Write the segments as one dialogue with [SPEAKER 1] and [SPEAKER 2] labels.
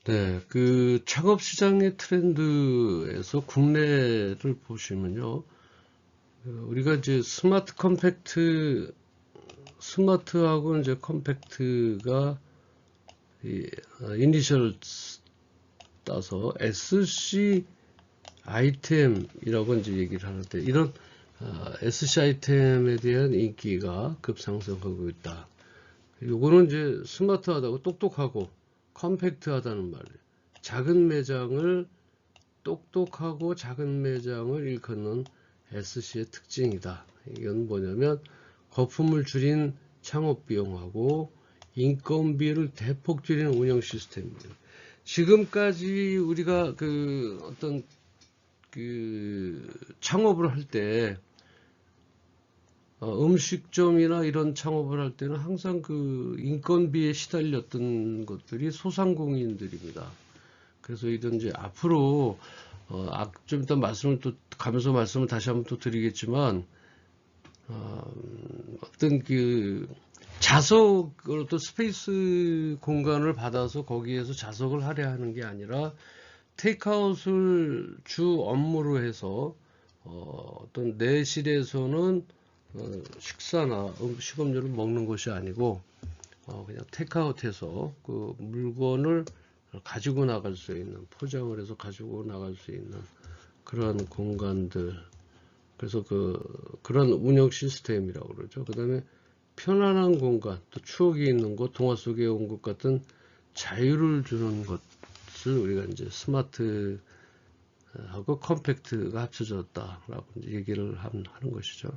[SPEAKER 1] 네, 그 창업 시장의 트렌드에서 국내를 보시면요. 우리가 이제 스마트하고 이제 컴팩트가 이니셜 따서 SC 아이템이라고 이제 얘기를 하는데 이런 SC 아이템에 대한 인기가 급상승하고 있다. 요거는 이제 스마트하다고 똑똑하고 컴팩트하다는 말이에요. 작은 매장을 똑똑하고 작은 매장을 일컫는 SC의 특징이다. 이건 뭐냐면 거품을 줄인 창업 비용하고 인건비를 대폭 줄인 운영 시스템입니다. 지금까지 우리가 그 어떤 그 창업을 할 때 음식점이나 이런 창업을 할 때는 항상 그 인건비에 시달렸던 것들이 소상공인들입니다. 그래서 이런 이제 앞으로 좀 이따 말씀을 또 가면서 말씀을 다시 한번 또 드리겠지만 어떤 그 자석을 또 스페이스 공간을 받아서 거기에서 자석을 할애하는 게 아니라 테이크아웃을 주 업무로 해서 어떤 내실에서는 식사나 식음료를 먹는 것이 아니고 그냥 테이크아웃해서 그 물건을 가지고 나갈 수 있는, 포장을 해서 가지고 나갈 수 있는 그런 공간들. 그래서 그런 운영 시스템이라고 그러죠. 그 다음에 편안한 공간, 또 추억이 있는 곳, 동화 속에 온 것 같은 자유를 주는 것을 우리가 이제 스마트하고 컴팩트가 합쳐졌다라고 얘기를 하는 것이죠.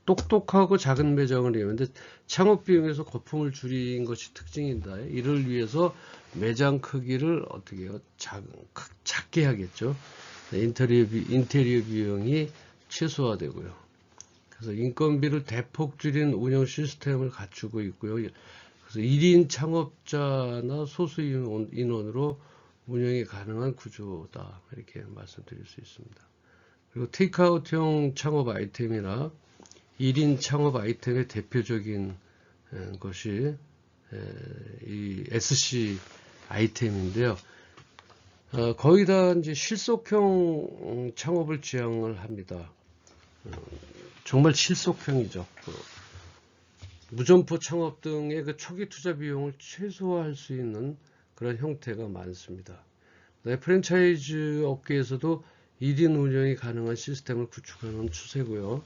[SPEAKER 1] 똑똑하고 작은 매장을 이용하는데 창업 비용에서 거품을 줄인 것이 특징인다. 이를 위해서 매장 크기를 어떻게 해요? 작게 하겠죠. 인테리어 비용이 최소화되고요. 그래서 인건비를 대폭 줄인 운영 시스템을 갖추고 있고요. 그래서 1인 창업자나 소수 인원으로 운영이 가능한 구조다. 이렇게 말씀드릴 수 있습니다. 그리고 테이크아웃형 창업 아이템이나 1인 창업 아이템의 대표적인 것이 이 SC 아이템인데요. 거의 다 이제 실속형 창업을 지향을 합니다. 정말 실속형이죠. 무점포 창업 등의 그 초기 투자 비용을 최소화할 수 있는 그런 형태가 많습니다. 프랜차이즈 업계에서도 1인 운영이 가능한 시스템을 구축하는 추세고요.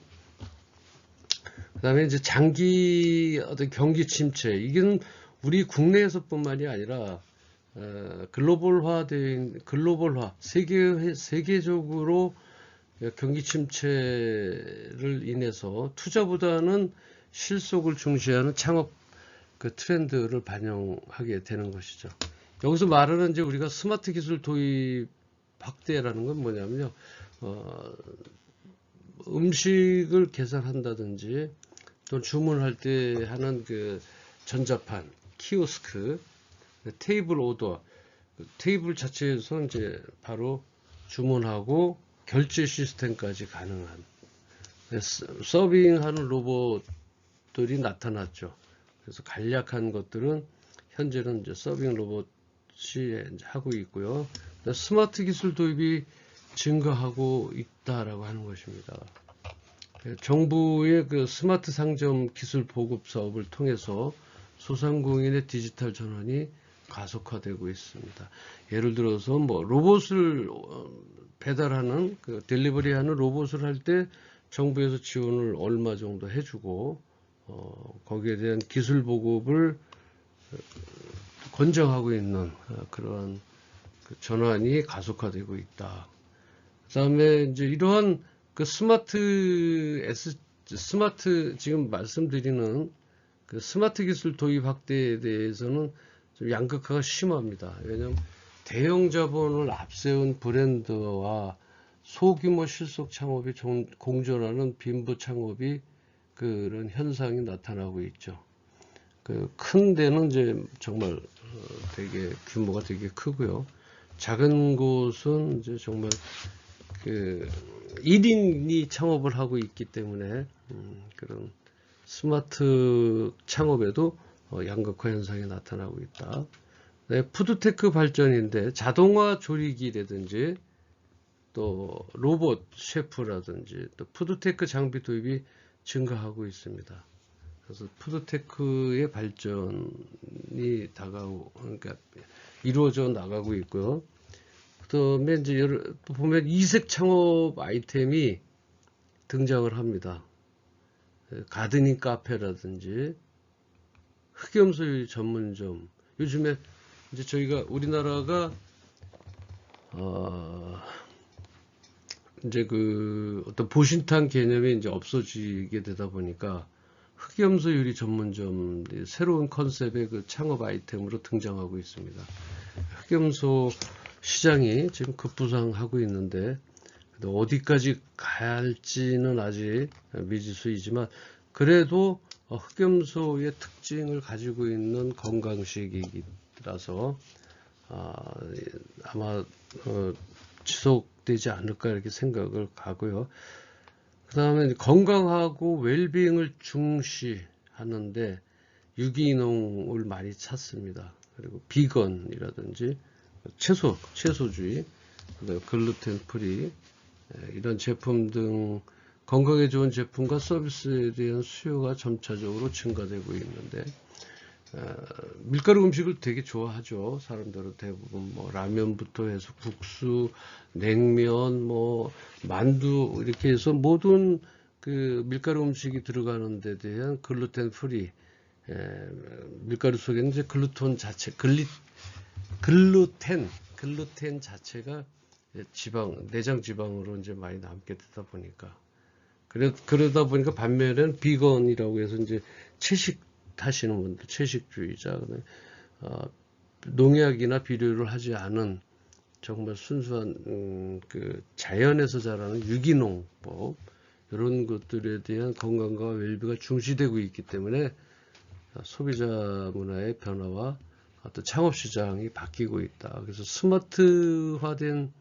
[SPEAKER 1] 그 다음에 이제 장기 어떤 경기 침체, 이게 우리 국내에서뿐만이 아니라 글로벌화, 세계적으로 경기 침체를 인해서 투자보다는 실속을 중시하는 창업 그 트렌드를 반영하게 되는 것이죠. 여기서 말하는 이제 우리가 스마트 기술 도입 확대라는 건 뭐냐면요. 음식을 계산한다든지 또 주문할 때 하는 그 전자판, 키오스크, 테이블 오더, 테이블 자체에서 이제 바로 주문하고 결제 시스템까지 가능한 서빙하는 로봇들이 나타났죠. 그래서 간략한 것들은 현재는 이제 서빙 로봇이 하고 있고요. 스마트 기술 도입이 증가하고 있다라고 하는 것입니다. 정부의 그 스마트 상점 기술 보급 사업을 통해서 소상공인의 디지털 전환이 가속화되고 있습니다. 예를 들어서 뭐 로봇을 배달하는 그 딜리버리하는 로봇을 할 때 정부에서 지원을 얼마 정도 해주고 거기에 대한 기술 보급을 권장하고 있는 그러한 그 전환이 가속화되고 있다. 그다음에 이제 이러한 그 스마트 지금 말씀드리는 그 스마트 기술 도입 확대에 대해서는 좀 양극화가 심합니다. 왜냐하면 대형 자본을 앞세운 브랜드와 소규모 실속 창업이 공존하는 빈부 창업이 그런 현상이 나타나고 있죠. 그 큰 데는 이제 정말 되게 규모가 되게 크고요. 작은 곳은 이제 정말 그 1인이 창업을 하고 있기 때문에 그런 스마트 창업에도 양극화 현상이 나타나고 있다. 네, 푸드테크 발전인데 자동화 조리기라든지 또 로봇 셰프라든지 또 푸드테크 장비 도입이 증가하고 있습니다. 그래서 푸드테크의 발전이 그러니까 이루어져 나가고 있고요. 그다음에 이제 보면 이색 창업 아이템이 등장을 합니다. 가드닝 카페라든지 흑염소 전문점. 요즘에 이제 저희가 우리나라가 이제 그 어떤 보신탕 개념이 이제 없어지게 되다 보니까 흑염소 요리 전문점 새로운 컨셉의 그 창업 아이템으로 등장하고 있습니다. 흑염소 시장이 지금 급부상하고 있는데 어디까지 갈지는 아직 미지수이지만 그래도 흑염소의 특징을 가지고 있는 건강식이라서 아마 지속되지 않을까 이렇게 생각을 하고요. 그 다음에 건강하고 웰빙을 중시하는데 유기농을 많이 찾습니다. 그리고 비건이라든지 채소주의, 그다음에 글루텐 프리 이런 제품 등 건강에 좋은 제품과 서비스에 대한 수요가 점차적으로 증가되고 있는데 밀가루 음식을 되게 좋아하죠. 사람들은 대부분 뭐 라면부터 해서 국수, 냉면, 뭐 만두 이렇게 해서 모든 그 밀가루 음식이 들어가는 데 대한 글루텐 프리 밀가루 속에는 이제 글루텐 자체가 내장 지방으로 이제 많이 남게 되다 보니까 그러다 보니까 반면에는 비건이라고 해서 이제 채식 하시는 분들, 채식주의자, 농약이나 비료를 하지 않은 정말 순수한 그 자연에서 자라는 유기농법 이런 것들에 대한 건강과 웰빙가 중시되고 있기 때문에 소비자 문화의 변화와 또 창업 시장이 바뀌고 있다. 그래서 스마트화된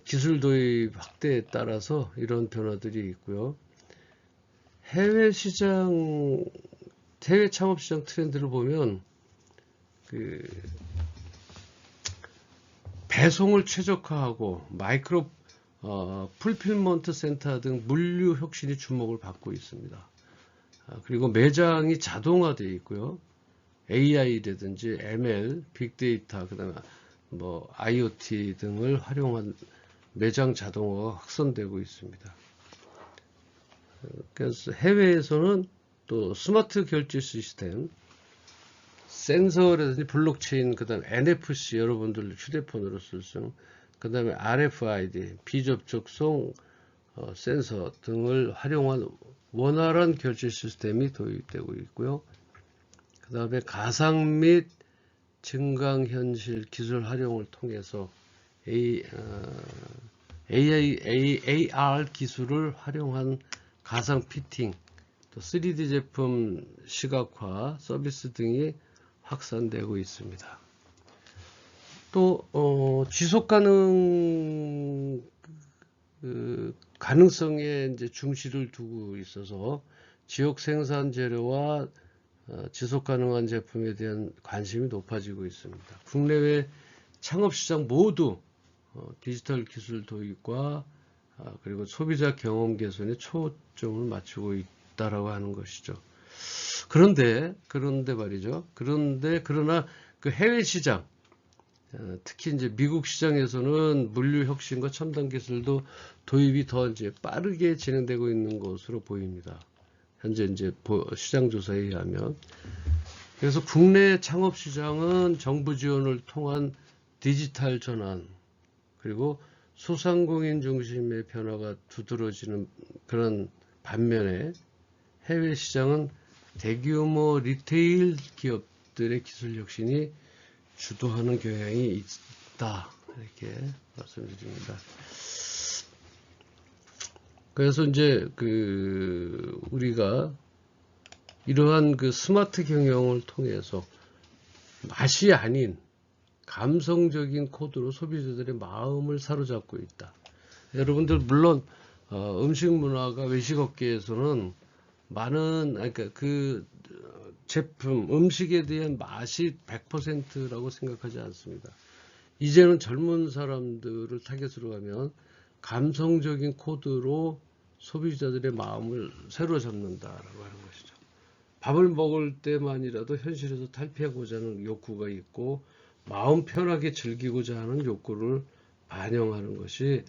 [SPEAKER 1] 기술 도입 확대에 따라서 이런 변화들이 있고요. 해외 창업 시장 트렌드를 보면 그 배송을 최적화하고 마이크로 풀필먼트 센터 등 물류 혁신이 주목을 받고 있습니다. 그리고 매장이 자동화되어 있고요. AI라든지 ML, 빅데이터, 그다음에 뭐 IoT 등을 활용한 매장 자동화가 확산되고 있습니다. 그래서 해외에서는 또 스마트 결제 시스템, 센서라든지 블록체인, 그다음에 NFC 여러분들 휴대폰으로 쓸 수 있는, 그다음에 RFID 비접촉성 센서 등을 활용한 원활한 결제 시스템이 도입되고 있고요. 그 다음에 가상 및 증강현실 기술 활용을 통해서 AR 기술을 활용한 가상 피팅, 또 3D 제품 시각화 서비스 등이 확산되고 있습니다. 또 지속 가능성에 이제 중시를 두고 있어서 지역 생산 재료와 지속 가능한 제품에 대한 관심이 높아지고 있습니다. 국내외 창업시장 모두 디지털 기술 도입과 그리고 소비자 경험 개선에 초점을 맞추고 있다라고 하는 것이죠. 그런데 말이죠. 그러나 그 해외 시장, 특히 이제 미국 시장에서는 물류 혁신과 첨단 기술도 도입이 더 이제 빠르게 진행되고 있는 것으로 보입니다. 현재 이제 시장 조사에 의하면. 그래서 국내 창업 시장은 정부 지원을 통한 디지털 전환 그리고 소상공인 중심의 변화가 두드러지는 그런 반면에 해외 시장은 대규모 리테일 기업들의 기술 혁신이 주도하는 경향이 있다. 이렇게 말씀드립니다. 그래서 이제 우리가 이러한 그 스마트 경영을 통해서 맛이 아닌 감성적인 코드로 소비자들의 마음을 사로잡고 있다. 여러분들 물론 음식 문화가 외식업계에서는 많은 그러니까 제품, 음식에 대한 맛이 100%라고 생각하지 않습니다. 이제는 젊은 사람들을 타겟으로 하면 감성적인 코드로 소비자들의 마음을 새로 잡는다라고 하는 것이죠. 밥을 먹을 때만이라도 현실에서 탈피하고자 하는 욕구가 있고 마음 편하게 즐기고자 하는 욕구를 반영하는 것이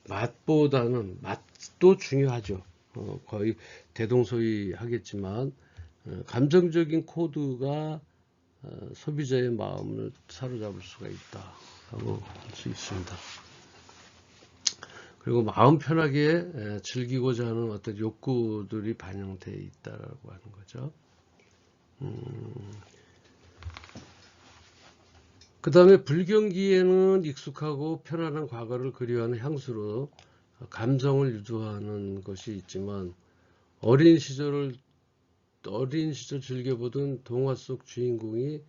[SPEAKER 1] 맛보다는 맛도 중요하죠. 거의 대동소이하겠지만 감정적인 코드가 소비자의 마음을 사로잡을 수가 있다라고 할 수 있습니다. 그리고 마음 편하게 즐기고자 하는 어떤 욕구들이 반영되어 있다라고 하는 거죠. 그 다음에 불경기에는 익숙하고 편안한 과거를 그리워하는 향수로 감성을 유도하는 것이 있지만 어린 시절 즐겨보던 동화 속 주인공이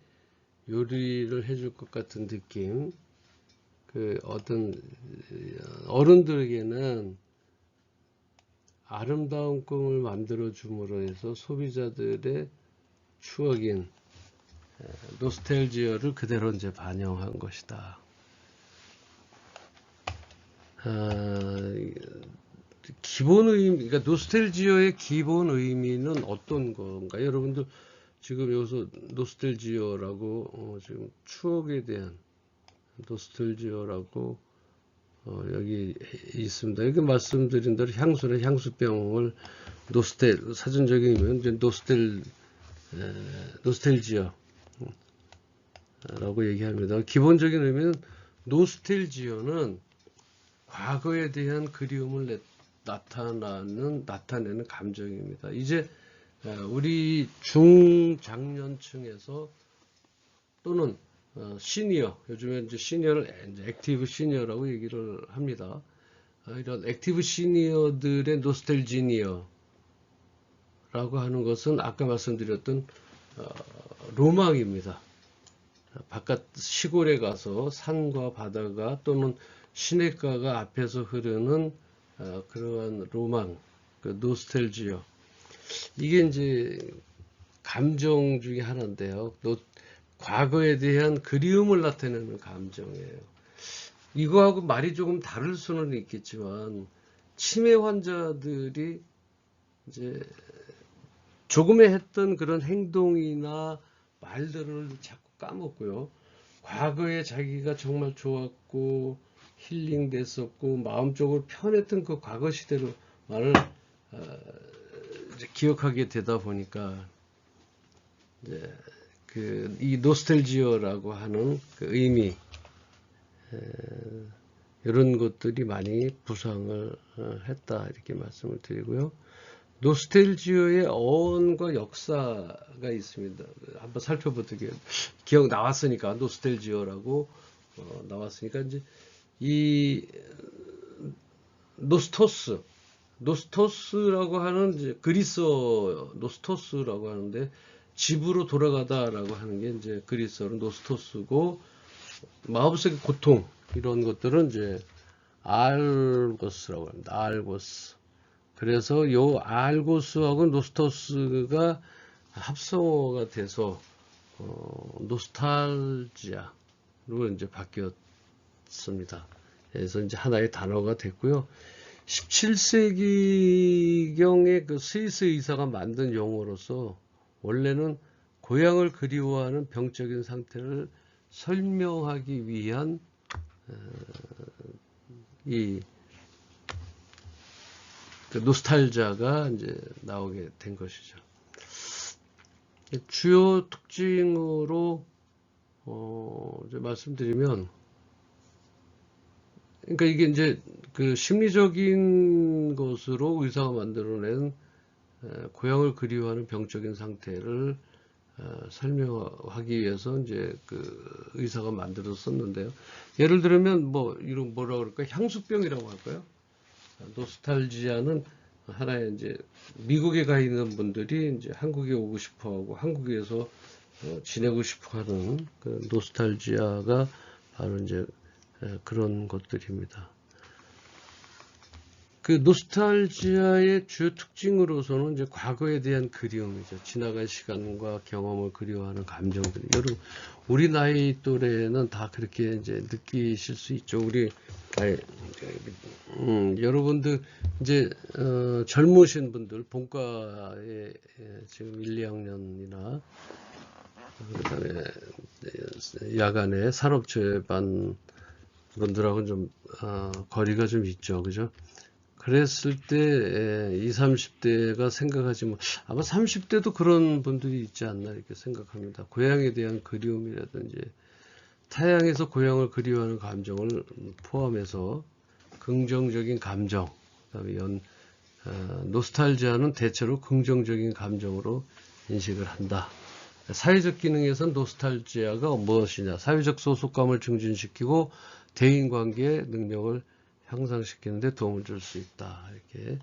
[SPEAKER 1] 요리를 해줄 것 같은 느낌, 그 어떤 어른들에게는 아름다운 꿈을 만들어 줌으로 해서 소비자들의 추억인 노스텔지어를 그대로 이제 반영한 것이다. 기본 의미, 그러니까 노스텔지어의 기본 의미는 어떤 건가요? 여러분들 지금 여기서 노스텔지어라고 지금 추억에 대한 노스텔지어라고 여기 있습니다. 여기 말씀드린 대로 향수는 향수병을 사전적인 의미는 이제 노스텔지어 라고 얘기합니다. 기본적인 의미는 노스텔지어는 과거에 대한 그리움을 나타내는 감정입니다. 이제 우리 중장년층에서 또는 시니어, 요즘에 이제 시니어를 이제 액티브 시니어라고 얘기를 합니다. 이런 액티브 시니어들의 노스텔지니어라고 하는 것은 아까 말씀드렸던 로망입니다. 바깥 시골에 가서 산과 바다가 또는 시냇가가 앞에서 흐르는 그러한 로망, 그 노스텔지어. 이게 이제 감정 중에 하나인데요. 과거에 대한 그리움을 나타내는 감정이에요. 이거하고 말이 조금 다를 수는 있겠지만 치매 환자들이 이제 조금에 했던 그런 행동이나 말들을 자꾸 까먹고요. 과거에 자기가 정말 좋았고 힐링됐었고 마음적으로 편했던 그 과거 시대를 이제 기억하게 되다 보니까 이제 이 노스텔지어라고 하는 그 의미 이런 것들이 많이 부상을 했다 이렇게 말씀을 드리고요. 노스텔지어의 어원과 역사가 있습니다. 한번 살펴보도록 기억 나왔으니까 노스텔지어라고 나왔으니까 이제 이 노스토스라고 하는 이제 그리스어 노스토스라고 하는데 집으로 돌아가다라고 하는 게 이제 그리스어로 노스토스고 마음속의 고통 이런 것들은 이제 알고스라고 합니다. 알고스. 그래서 요 알고스하고 노스토스가 합성어가 돼서 노스탈지아로 이제 바뀌었습니다. 그래서 이제 하나의 단어가 됐고요. 17세기경에 그 스위스 의사가 만든 용어로서 원래는 고향을 그리워하는 병적인 상태를 설명하기 위한 그 노스탈자가 이제 나오게 된 것이죠. 주요 특징으로 이제 말씀드리면, 그러니까 이게 이제 그 심리적인 것으로 의사가 만들어낸 고향을 그리워하는 병적인 상태를 설명하기 위해서 이제 그 의사가 만들었었는데요. 예를 들면 뭐 이런 뭐라 그럴까 향수병이라고 할까요? 노스탈지아는 하나의 이제 미국에 가 있는 분들이 이제 한국에 오고 싶어하고 한국에서 지내고 싶어하는 그 노스탈지아가 바로 이제 그런 것들입니다. 그 노스탈지아의 주요 특징으로서는 이제 과거에 대한 그리움이죠. 지나간 시간과 경험을 그리워하는 감정들. 우리 나이 또래는 다 그렇게 이제 느끼실 수 있죠. 여러분들 이제 젊으신 분들 본과에 지금 1, 2학년이나 그다음에 야간에 산업재반 분들하고는 좀 거리가 좀 있죠, 그죠? 그랬을 때 20, 30대가 생각하지 뭐 아마 30대도 그런 분들이 있지 않나 이렇게 생각합니다. 고향에 대한 그리움이라든지 타향에서 고향을 그리워하는 감정을 포함해서 긍정적인 감정, 그다음에 노스탈지아는 대체로 긍정적인 감정으로 인식을 한다. 사회적 기능에선 노스탈지아가 무엇이냐? 사회적 소속감을 증진시키고 대인관계의 능력을 향상시키는데 도움을 줄 수 있다. 이렇게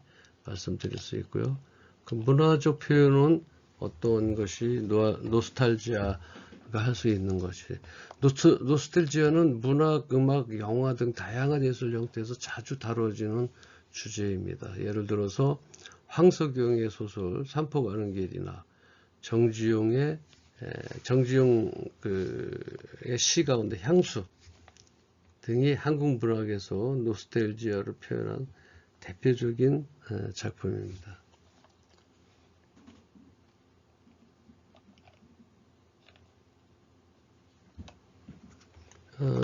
[SPEAKER 1] 말씀드릴 수 있고요. 그 문화적 표현은 어떤 것이 노스탈지아가 할 수 있는 것이 노스탈지아는 문학, 음악, 영화 등 다양한 예술 형태에서 자주 다뤄지는 주제입니다. 예를 들어서 황석영의 소설 산포 가는 길이나 정지용의 시 가운데 향수 등이 한국 문학에서 노스텔지아를 표현한 대표적인 작품입니다.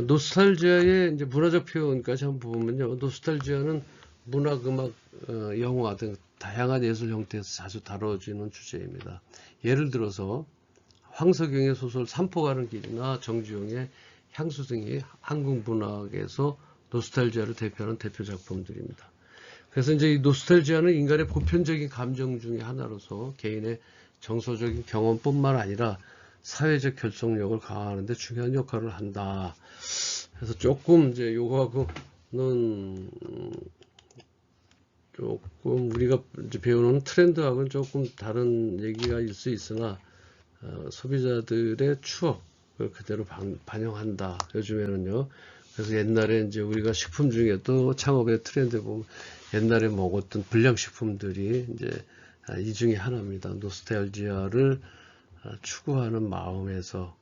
[SPEAKER 1] 노스탈지아의 이제 문화적 표현까지 한번 보면요. 노스탈지아는 문학, 음악, 영화 등 다양한 예술 형태에서 자주 다뤄지는 주제입니다. 예를 들어서 황석영의 소설 산포 가는 길이나 정지용의 향수 등이 한국 문학에서 노스탈지아를 대표하는 대표 작품들입니다. 그래서 이제 이 노스탈지아는 인간의 보편적인 감정 중의 하나로서 개인의 정서적인 경험뿐만 아니라 사회적 결속력을 강화하는 데 중요한 역할을 한다. 그래서 조금 이제 요거하고는 조금 우리가 이제 배우는 트렌드하고는 조금 다른 얘기가 있을 수 있으나 소비자들의 추억을 그대로 반영한다. 요즘에는요. 그래서 옛날에 이제 우리가 식품 중에도 창업의 트렌드 보면 옛날에 먹었던 불량식품들이 이제 이 중에 하나입니다. 노스텔지아를 추구하는 마음에서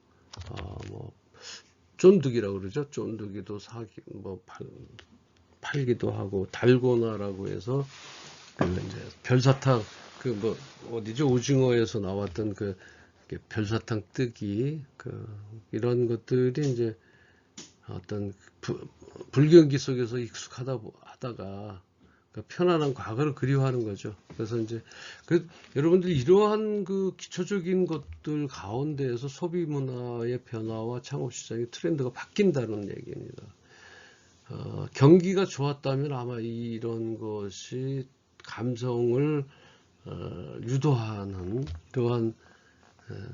[SPEAKER 1] 뭐 쫀득이라고 그러죠. 쫀득이도 팔기도 하고 달고나라고 해서 그 이제 별사탕 어디죠? 오징어에서 나왔던 그 별사탕 뜨기 이런 것들이 이제 어떤 불경기 속에서 익숙하다가 편안한 과거를 그리워하는 거죠. 그래서 이제 여러분들 이러한 기초적인 것들 가운데에서 소비 문화의 변화와 창업 시장의 트렌드가 바뀐다는 얘기입니다. 경기가 좋았다면 아마 이런 것이 감성을 유도하는 그러한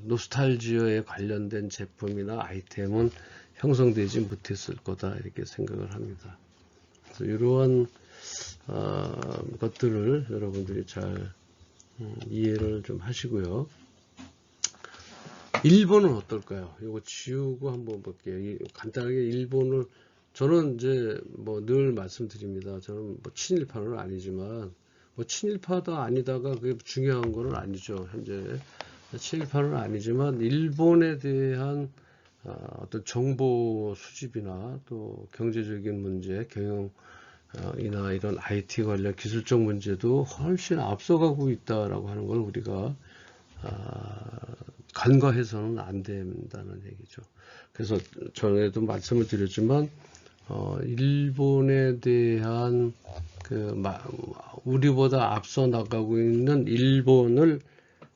[SPEAKER 1] 노스탈지아에 관련된 제품이나 아이템은 형성되지 못했을 거다 이렇게 생각을 합니다. 그래서 이러한 것들을 여러분들이 잘 이해를 좀 하시고요. 일본은 어떨까요? 이거 지우고 한번 볼게요. 간단하게 일본을 저는 이제 늘 말씀드립니다. 저는 친일파는 아니지만 친일파다 아니다가 그게 중요한 거는 아니죠. 현재 친일파는 아니지만 일본에 대한 어떤 정보 수집이나 또 경제적인 문제, 경영이나 이런 IT 관련 기술적 문제도 훨씬 앞서가고 있다라고 하는 걸 우리가 간과해서는 안 된다는 얘기죠. 그래서 전에도 말씀을 드렸지만 일본에 대한 우리보다 앞서 나가고 있는 일본을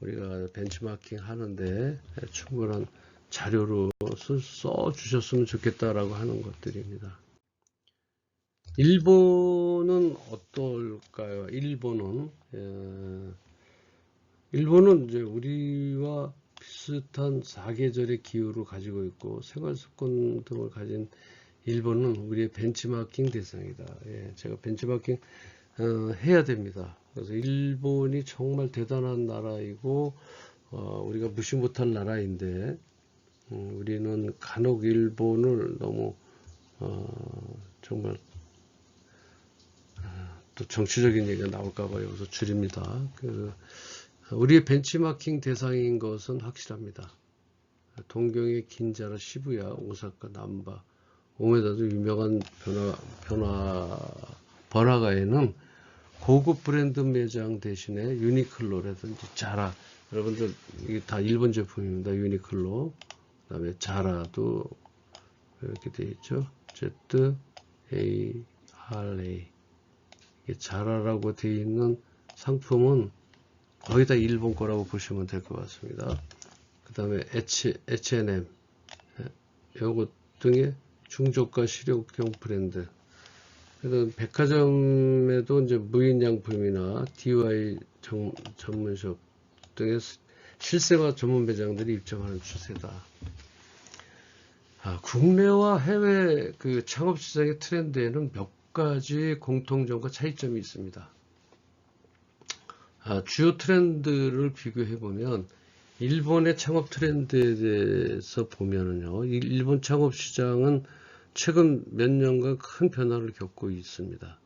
[SPEAKER 1] 우리가 벤치마킹 하는데 충분한 자료로 써 주셨으면 좋겠다라고 하는 것들입니다. 일본은 어떨까요? 일본은 이제 우리와 비슷한 사계절의 기후를 가지고 있고 생활 습관 등을 가진 일본은 우리의 벤치마킹 대상이다. 제가 벤치마킹 해야 됩니다. 그래서 일본이 정말 대단한 나라이고 우리가 무시 못할 나라인데 우리는 간혹 일본을 너무 정말 또 정치적인 얘기가 나올까봐 여기서 줄입니다. 우리의 벤치마킹 대상인 것은 확실합니다. 동경의 긴자라, 시부야, 오사카, 남바, 오메다도 유명한 번화가에는 고급 브랜드 매장 대신에 유니클로라든지 자라, 여러분들 이게 다 일본 제품입니다. 유니클로, 그 다음에 자라도 이렇게 되어 있죠. ZARA, 이게 자라라고 되어 있는 상품은 거의 다 일본 거라고 보시면 될 것 같습니다. 그 다음에 H&M, 요것 등의 중저가 실용형 브랜드. 그래서 백화점에도 이제 무인양품이나 DIY 전문숍 등의 실생활 전문 매장들이 입점하는 추세다. 국내와 해외 창업 시장의 트렌드에는 몇 가지 공통점과 차이점이 있습니다. 주요 트렌드를 비교해 보면 일본의 창업 트렌드에 대해서 보면은요, 일본 창업 시장은 최근 몇 년간 큰 변화를 겪고 있습니다.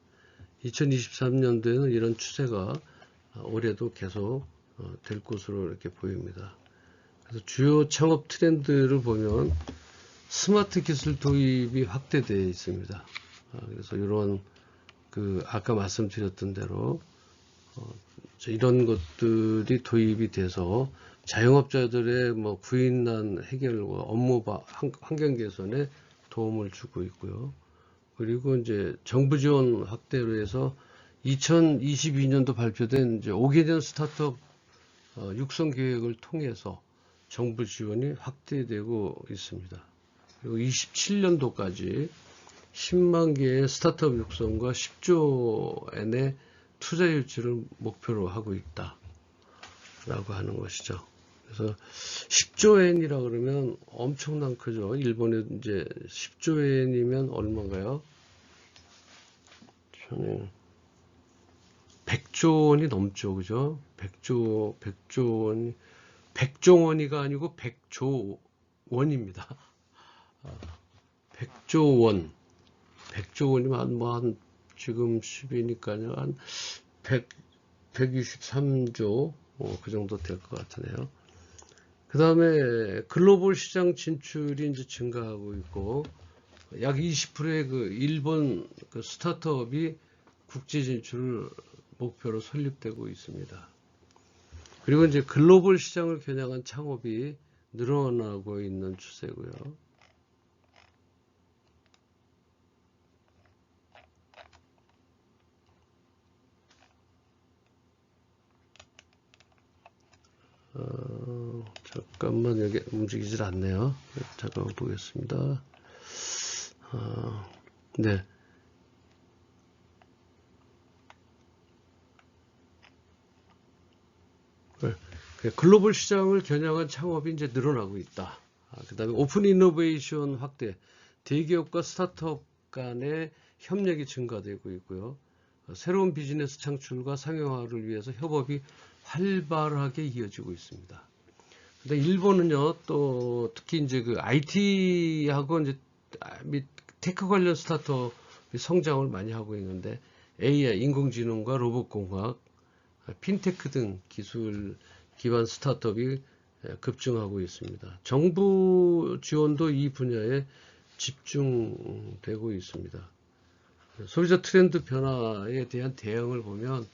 [SPEAKER 1] 2023년도에는 이런 추세가 올해도 계속 될 것으로 이렇게 보입니다. 그래서 주요 창업 트렌드를 보면 스마트 기술 도입이 확대되어 있습니다. 그래서 이런 아까 말씀드렸던 대로 이런 것들이 도입이 돼서 자영업자들의 구인난 해결과 업무 환경 개선에 도움을 주고 있고요. 그리고 이제 정부 지원 확대로 해서 2022년도 발표된 이제 5개년 스타트업 육성 계획을 통해서 정부 지원이 확대되고 있습니다. 그리고 27년도까지 10만 개의 스타트업 육성과 10조 엔의 투자 유치를 목표로 하고 있다라고 하는 것이죠. 그래서 10조 엔이라 그러면 엄청난 크죠. 일본에 이제 10조 엔이면 얼마인가요? 저는 100조 원이 넘죠, 그죠? 100조 원이 100조 원이가 아니고 100조 원입니다. 100조 원. 100조 원이면 한 지금 10이니까요. 한 123조 그 정도 될 것 같으네요. 그 다음에 글로벌 시장 진출이 이제 증가하고 있고, 약 20%의 일본 스타트업이 국제 진출을 목표로 설립되고 있습니다. 그리고 이제 글로벌 시장을 겨냥한 창업이 늘어나고 있는 추세고요. 잠깐만, 여기 움직이질 않네요. 잠깐만 보겠습니다. 네. 글로벌 시장을 겨냥한 창업이 이제 늘어나고 있다. 그 다음에 오픈 이노베이션 확대, 대기업과 스타트업 간의 협력이 증가되고 있고요. 새로운 비즈니스 창출과 상용화를 위해서 협업이 활발하게 이어지고 있습니다. 근데 일본은요, 또 특히 이제 IT하고 이제 및 테크 관련 스타트업이 성장을 많이 하고 있는데, AI, 인공지능과 로봇공학, 핀테크 등 기술 기반 스타트업이 급증하고 있습니다. 정부 지원도 이 분야에 집중되고 있습니다. 소비자 트렌드 변화에 대한 대응을 보면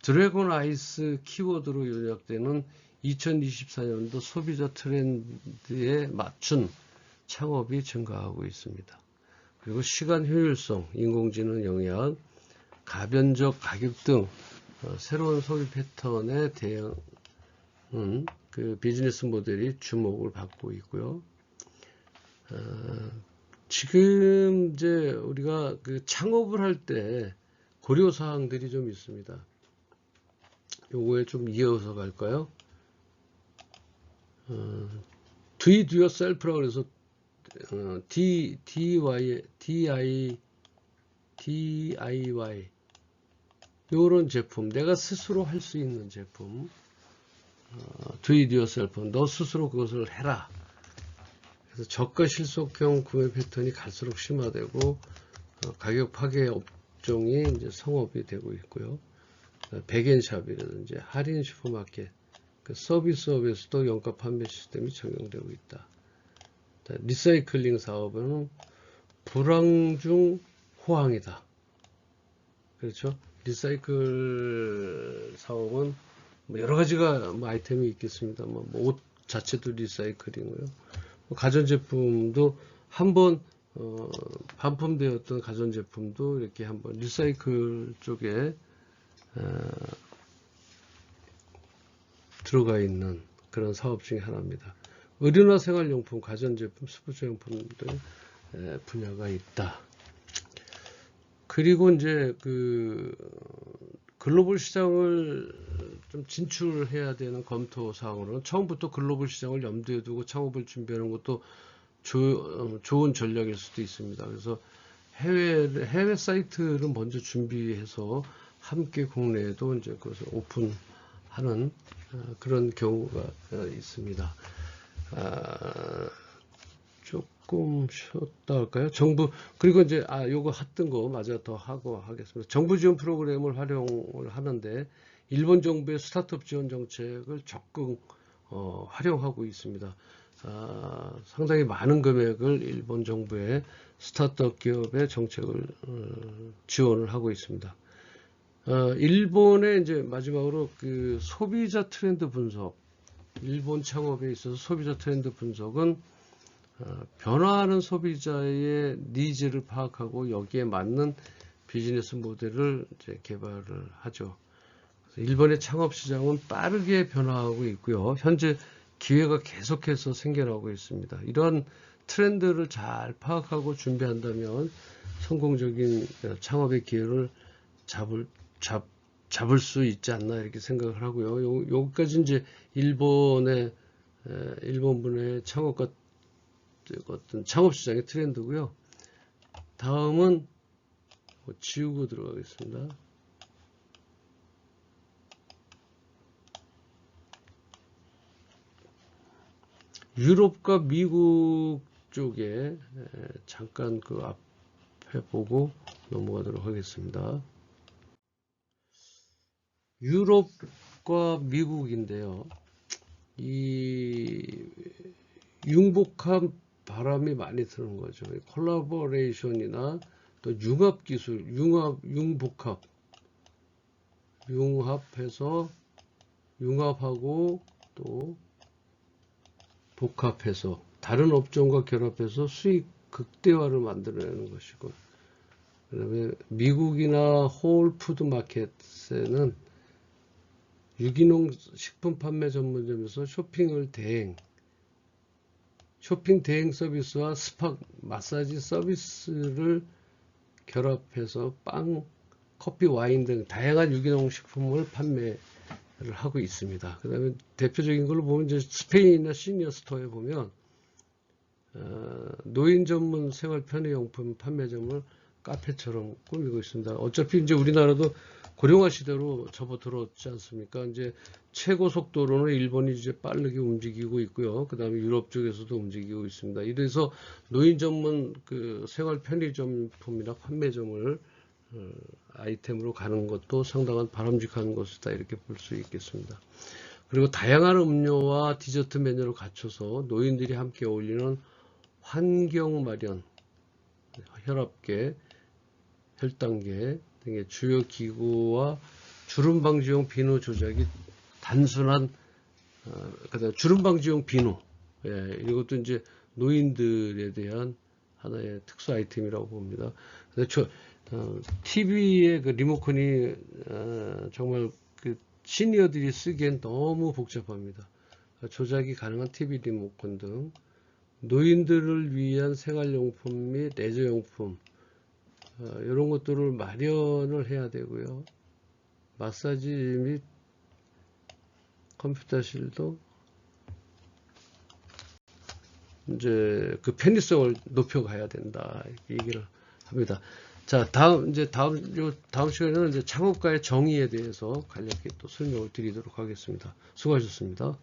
[SPEAKER 1] 드래곤 아이스 키워드로 요약되는 2024년도 소비자 트렌드에 맞춘 창업이 증가하고 있습니다. 그리고 시간 효율성, 인공지능 영향, 가변적 가격 등 새로운 소비 패턴에 대응은 비즈니스 모델이 주목을 받고 있고요. 지금 이제 우리가 창업을 할 때 고려 사항들이 좀 있습니다. 요거에 좀 이어서 갈까요? Do it yourself라고 그래서 DIY 요런 제품, 내가 스스로 할 수 있는 제품, Do it yourself, 너 스스로 그것을 해라. 그래서 저가 실속형 구매 패턴이 갈수록 심화되고 가격 파괴 업종이 이제 성업이 되고 있고요. 백엔샵이라든지 할인 슈퍼마켓, 그 서비스업에서도 연가 판매 시스템이 적용되고 있다. 리사이클링 사업은 불황 중 호황이다. 그렇죠? 리사이클 사업은 뭐 여러 가지가 뭐 아이템이 있겠습니다만 뭐 옷 자체도 리사이클이고요. 가전제품도 한번 반품되었던 가전제품도 이렇게 한번 리사이클 쪽에 들어가 있는 그런 사업 중에 하나입니다. 의류나 생활용품, 가전제품, 스포츠용품 등 분야가 있다. 그리고 이제 그 글로벌 시장을 좀 진출해야 되는 검토 사항으로는 처음부터 글로벌 시장을 염두에 두고 창업을 준비하는 것도 좋은 전략일 수도 있습니다. 그래서 해외 사이트를 먼저 준비해서 함께 국내에도 이제 그것을 오픈하는 그런 경우가 있습니다. 조금 쉬었다 할까요? 정부, 그리고 이제, 요거 했던 거 마저 더 하고 하겠습니다. 정부 지원 프로그램을 활용을 하는데, 일본 정부의 스타트업 지원 정책을 적극, 활용하고 있습니다. 상당히 많은 금액을 일본 정부의 스타트업 기업의 정책을, 지원을 하고 있습니다. 일본의 이제 마지막으로 그 소비자 트렌드 분석, 일본 창업에 있어서 소비자 트렌드 분석은 변화하는 소비자의 니즈를 파악하고 여기에 맞는 비즈니스 모델을 이제 개발을 하죠. 일본의 창업 시장은 빠르게 변화하고 있고요. 현재 기회가 계속해서 생겨나고 있습니다. 이런 트렌드를 잘 파악하고 준비한다면 성공적인 창업의 기회를 잡을 수 있지 않나 이렇게 생각을 하고요. 여기까지 이제 일본 분의 창업과 어떤 창업 시장의 트렌드고요. 다음은 지우고 들어가겠습니다. 유럽과 미국 쪽에 잠깐 그 앞에 보고 넘어가도록 하겠습니다. 유럽과 미국인데요. 이 융복합 바람이 많이 드는 거죠. 콜라보레이션이나 또 융합 기술, 융합해서 융합하고 또 복합해서 다른 업종과 결합해서 수익 극대화를 만들어내는 것이고, 그다음에 미국이나 홀푸드 마켓에는 유기농 식품 판매 전문점에서 쇼핑 대행 서비스와 스파 마사지 서비스를 결합해서 빵, 커피, 와인 등 다양한 유기농 식품을 판매를 하고 있습니다. 그 다음에 대표적인 걸로 보면 이제 스페인이나 시니어 스토어에 보면 노인 전문 생활 편의용품 판매점을 카페처럼 꾸미고 있습니다. 어차피 이제 우리나라도 고령화 시대로 접어들었지 않습니까? 이제 최고 속도로는 일본이 이제 빠르게 움직이고 있고요. 그 다음에 유럽 쪽에서도 움직이고 있습니다. 이래서 노인 전문 그 생활 편의점품이나 판매점을 아이템으로 가는 것도 상당한 바람직한 것이다 이렇게 볼 수 있겠습니다. 그리고 다양한 음료와 디저트 메뉴를 갖춰서 노인들이 함께 어울리는 환경 마련, 혈압계, 혈당계 등의 주요 기구와 주름 방지용 비누 조작이 단순한 그다음 주름 방지용 비누, 이것도 이제 노인들에 대한 하나의 특수 아이템이라고 봅니다. TV의 그 리모컨이 정말 그 시니어들이 쓰기엔 너무 복잡합니다. 조작이 가능한 TV 리모컨 등 노인들을 위한 생활용품 및 레저용품, 이런 것들을 마련을 해야 되고요. 마사지 및 컴퓨터실도 이제 그 편의성을 높여가야 된다 이렇게 얘기를 합니다. 자, 다음 시간에는 이제 창업가의 정의에 대해서 간략히 또 설명을 드리도록 하겠습니다. 수고하셨습니다.